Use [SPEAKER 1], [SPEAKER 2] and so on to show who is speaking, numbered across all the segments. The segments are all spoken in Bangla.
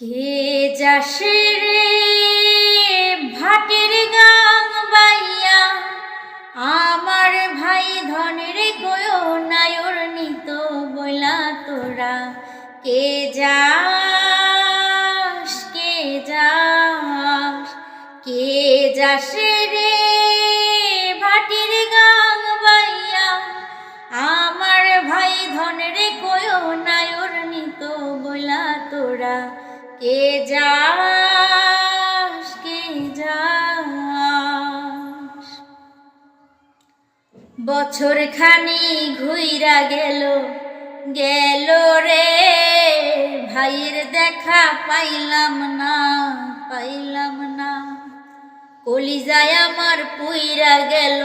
[SPEAKER 1] কে যাসে রে ভাটের গাং বাইয়া, আমার ভাই ধনের কয়ো নায়র নিত বইলা তোরা। কে যাস কে যাস কে যাসে রে ভাটের গাং বাইয়া, আমার ভাই ধনের কয়ো নায়র নিত বইলা তোরা। কে যাস কে যাস। বছর খানি ঘুইরা গেল গেল রে, ভাইয়ের দেখা পাইলাম না পাইলাম না। কলিজায় আমার পুইরা গেল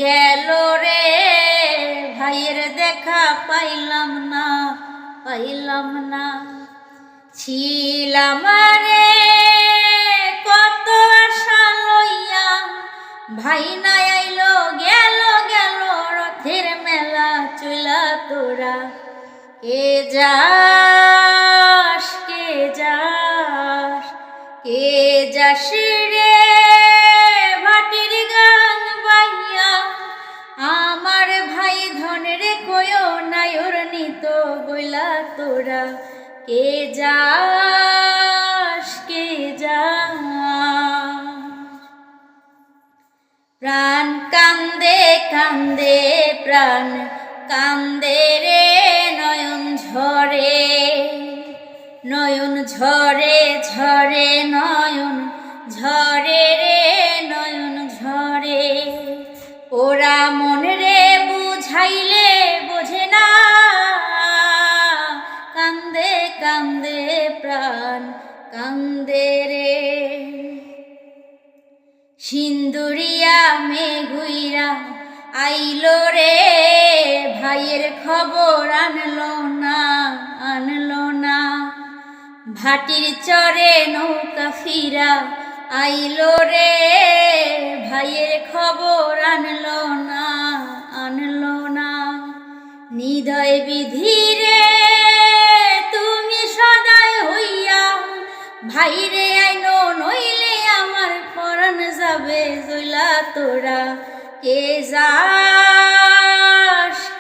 [SPEAKER 1] গেল রে, ভাইয়ের দেখা পাইলাম না পাইলাম না। ছিলাম রে কত আশা লইয়া, ভাই না আইলো গেল গেল রথের মেলা চইলা তোরা। কে যাস কে যাস কে যাস রে ভাটির গান বাইয়া, আমার ভাই ধনের কয়ো নায়র নিত বইলা তোরা। কে যাস কে যাস। প্রাণ কান্দে কান্দে প্রাণ কান্দে রে, নয়ন ঝরে নয়ন ঝরে ঝরে নয়ন ঝরে রে নয়ন ঝরে। ওরা মন রে বুঝাইলে বোঝে না, কান্দে কান্দে প্রাণ কান্দে রে। সিন্দুরিয়া মেঘুইরা আইলো রে, ভাইয়ের খবর আনলো না আনলো না। ভাটির চরে নৌকা ফিরা আইলো রে, ভাইয়ের খবর আনলো না আনলো না। নিদয় বিধি রে তুমি সদায় হইয়া, ভাইরে আইনো নইলে আমার পরাণ যাবে জইলা তোরা। কে যাস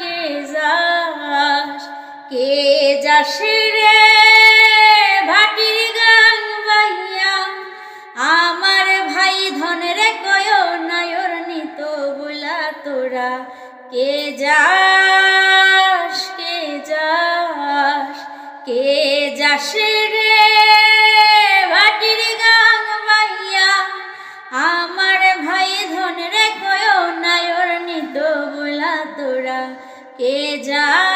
[SPEAKER 1] কে যাস কে যাস রে ভাটির গান বাইয়া, আমার ভাই ধনের কয়ো নায়র নিত বইলা তোরা। কে যাস কে যাস কে যাস রে ভাটির গান বাইয়া, আমার ভাই ধনের কয়ো নায়র নিত বইলা তোরা। কে যাস।